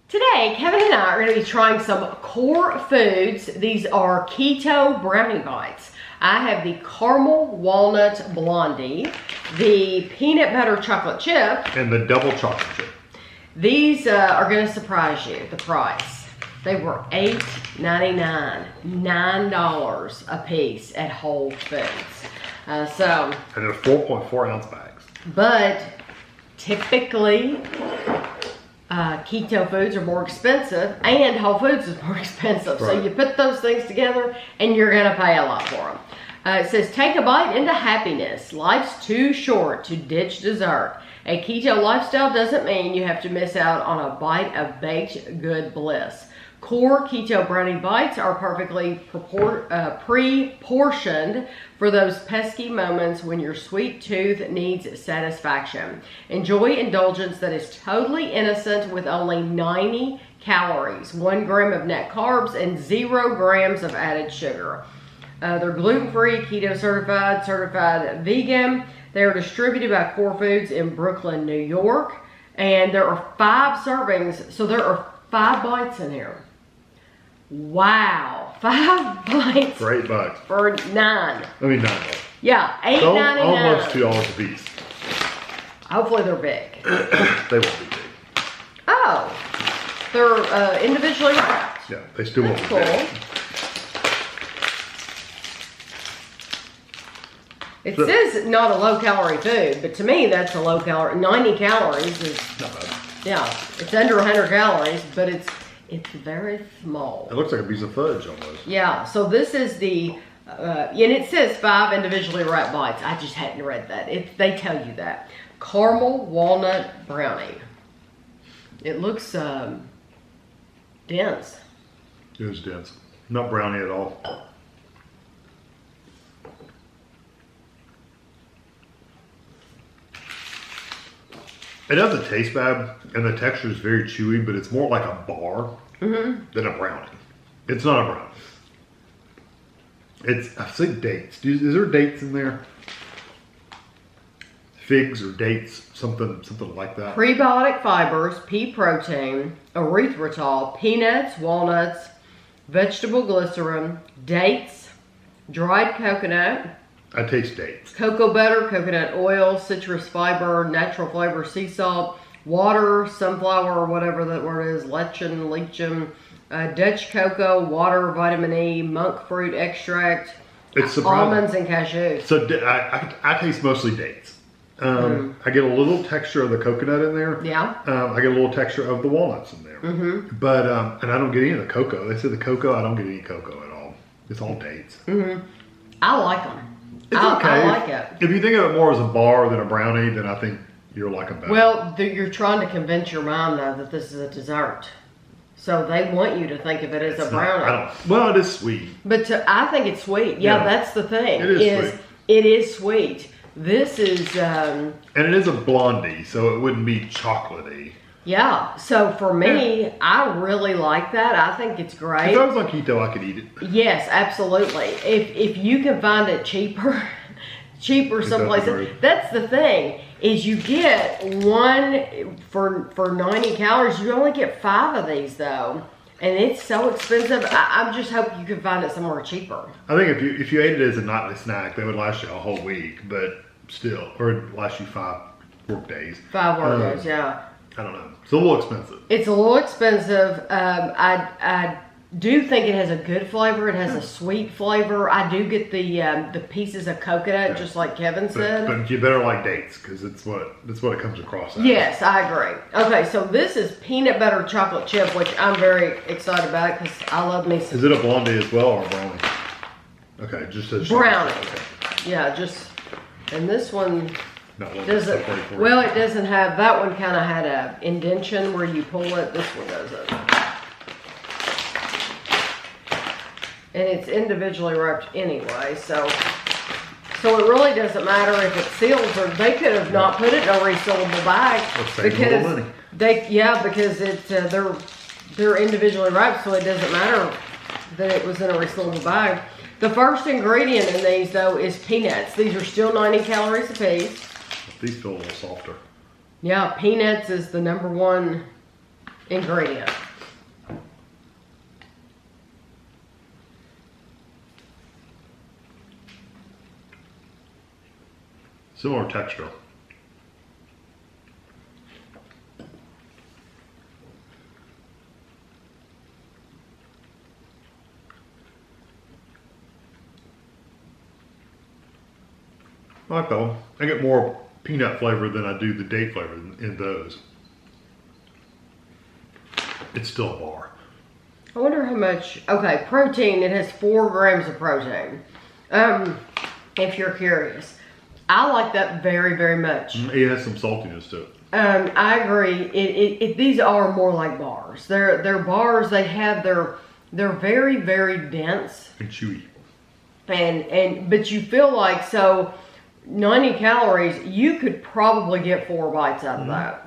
Today, Kevin and I are going to be trying some core foods. These are keto brownie bites. I have the caramel walnut blondie, the peanut butter chocolate chip, and the double chocolate chip. These are going to surprise you, the price. They were $8.99, $9 a piece at Whole Foods. And they're 4.4 ounce bags. But typically, keto foods are more expensive and Whole Foods is more expensive. Right. So you put those things together and you're going to pay a lot for them. It says, take a bite into happiness. Life's too short to ditch dessert. A keto lifestyle doesn't mean you have to miss out on a bite of baked good bliss. Core keto brownie bites are perfectly pre-portioned for those pesky moments when your sweet tooth needs satisfaction. Enjoy indulgence that is totally innocent with only 90 calories, 1 gram of net carbs, and 0 grams of added sugar. They're gluten-free, keto certified vegan. They are distributed by Core Foods in Brooklyn, New York. And there are 5 servings, so there are 5 bites in here. Wow, 5 bites for $8. For $9. I mean $9. Yeah, $8.99. Almost $2 a piece. Hopefully they're big. They won't be big. Oh, they're individually wrapped. Yeah, they still won't be cool. big. It says not a low-calorie food, but to me that's a low-calorie. 90 calories is not bad. Yeah, it's under 100 calories, but it's very small. It looks like a piece of fudge almost. Yeah, so this is the, and it says 5 individually wrapped bites. I just hadn't read that. They tell you that. Caramel walnut brownie. It looks dense. It is dense. Not brownie at all. It doesn't taste bad, and the texture is very chewy, but it's more like a bar than a brownie. It's not a brownie. I think dates. Is there dates in there? Figs or dates, something like that. Prebiotic fibers, pea protein, erythritol, peanuts, walnuts, vegetable glycerin, dates, dried coconut. I taste dates. Cocoa butter, coconut oil, citrus fiber, natural flavor, sea salt, water, sunflower, or whatever that word is, lecithin, Dutch cocoa, water, vitamin E, monk fruit extract, almonds, and cashews. So I taste mostly dates. I get a little texture of the coconut in there. Yeah. I get a little texture of the walnuts in there. But, and I don't get any of the cocoa. They said the cocoa, I don't get any cocoa at all. It's all dates. I like them. It's okay. I like it. If you think of it more as a bar than a brownie, then I think you'll like them better. Well, you're trying to convince your mind, though, that this is a dessert. So they want you to think of it as a brownie. Well, it is sweet. But I think it's sweet. Yeah, that's the thing. It is sweet. It is sweet. This is... and it is a blondie, so it wouldn't be chocolatey. Yeah, so for me, I really like that. I think it's great. If I was on keto, I could eat it. Yes, absolutely. If you can find it cheaper someplace. That's the thing, is you get one for 90 calories. You only get 5 of these, though. And it's so expensive. I just hope you can find it somewhere cheaper. I think if you ate it as a nightly snack, they would last you a whole week, but still, or it'd last you 5 work days. 5 work days, yeah. I don't know. It's a little expensive. It's a little expensive. I do think it has a good flavor. It has a sweet flavor. I do get the pieces of coconut, just like Kevin said. But you better like dates, because it's what it comes across as. Yes, I agree. Okay, so this is peanut butter chocolate chip, which I'm very excited about because I love me some. Is it a blondie as well or a brownie? Okay, just a brownie. Okay. Yeah, just, and this one. Doesn't, well, it doesn't have, that one kind of had a indentation where you pull it. This one doesn't. And it's individually wrapped anyway, so it really doesn't matter if it seals, or they could have not put it in a resealable bag because because they're individually wrapped, so it doesn't matter that it was in a resealable bag. The first ingredient in these, though, is peanuts. These are still 90 calories a piece. These feel a little softer. Yeah, peanuts is the #1 ingredient. Similar texture. I like that one. I get more peanut flavor than I do the date flavor in those. It's still a bar. I wonder how much, okay, protein, it has 4 grams of protein. If you're curious. I like that very, very much. It has some saltiness to it. I agree. These are more like bars. They're bars, they're very, very dense. And chewy. But you feel like, so 90 calories, you could probably get 4 bites out of that.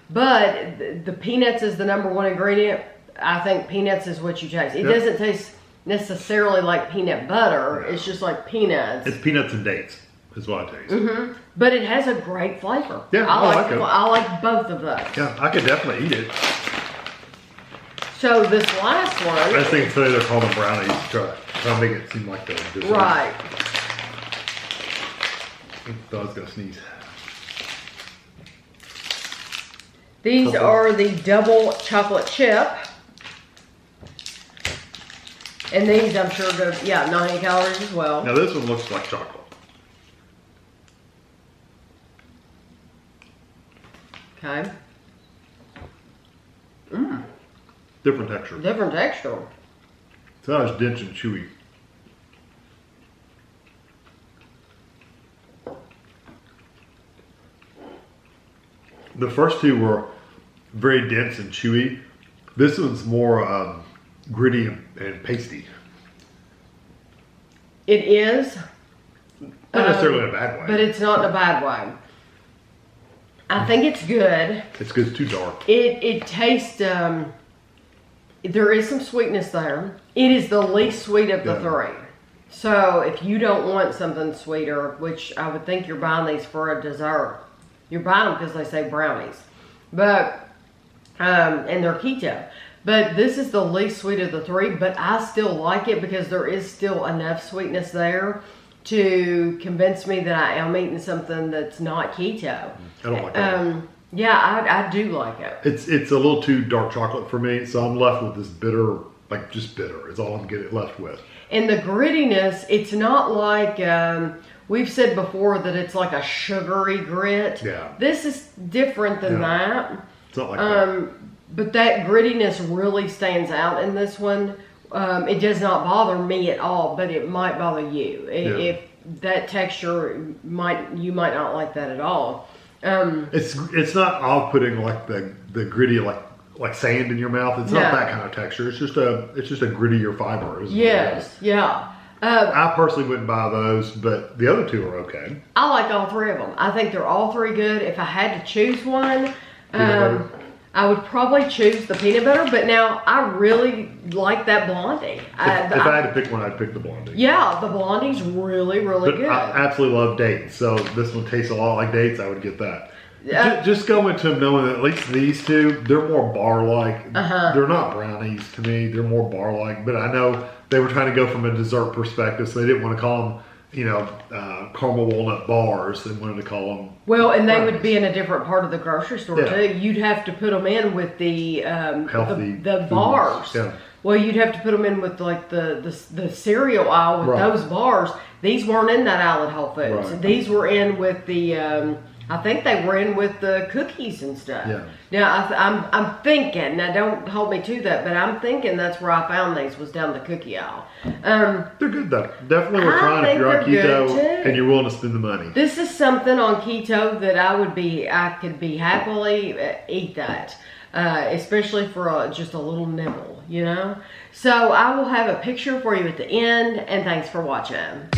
But the peanuts is the #1 ingredient. I think peanuts is what you taste. It doesn't taste necessarily like peanut butter. It's just like peanuts. It's peanuts and dates is what I taste. But it has a great flavor. Yeah, I like it. I like both of those. Yeah, I could definitely eat it. So this last one. I just think today they're calling them brownies. Try to make it seem like they're dessert. Right. I thought I was going to sneeze. These are the double chocolate chip. And these, I'm sure, go, 90 calories as well. Now this one looks like chocolate. Okay. Different texture. Different texture. It's not as dense and chewy. The first two were very dense and chewy. This one's more gritty and pasty. It is. Not necessarily in a bad way. But it's not in a bad way. I think it's good. It's good. It's too dark. It tastes, there is some sweetness there. It is the least sweet of the 3. So if you don't want something sweeter, which I would think you're buying these for a dessert, you're buying them because they say brownies. But, and they're keto. But this is the least sweet of the 3, but I still like it because there is still enough sweetness there to convince me that I am eating something that's not keto. I don't like that. Yeah, I do like it. It's a little too dark chocolate for me, so I'm left with this bitter, like just bitter is all I'm getting left with. And the grittiness, it's not like, we've said before that it's like a sugary grit. Yeah. This is different than that. It's not like that. But that grittiness really stands out in this one. It does not bother me at all, but it might bother you. If that texture you might not like that at all. It's not off-putting like the gritty like sand in your mouth. It's not that kind of texture. It's just a grittier fiber. Yes, yeah. I personally wouldn't buy those, but the other 2 are okay. I like all 3 of them. I think they're all 3 good. If I had to choose one, I would probably choose the peanut butter, but now I really like that blondie. If I had to pick one, I'd pick the blondie. Yeah, the blondie's really, really good. I absolutely love dates, so this one tastes a lot like dates. I would get that. Just go into them knowing that at least these 2, they're more bar-like. They're not brownies to me. They're more bar-like, but I know they were trying to go from a dessert perspective, so they didn't want to call them, caramel walnut bars. They wanted to call them. Well, and they would be in a different part of the grocery store too. You'd have to put them in with the healthy the bars. Yeah. Well, you'd have to put them in with like the cereal aisle with those bars. These weren't in that aisle at Whole Foods. Right. These were in with the. I think they were in with the cookies and stuff. Yeah. Now I'm thinking. Now don't hold me to that, but I'm thinking that's where I found these was down the cookie aisle. They're good though. Definitely worth trying if you're on keto and you're willing to spend the money. This is something on keto that I could be happily eat that, especially for just a little nibble, So I will have a picture for you at the end, and thanks for watching.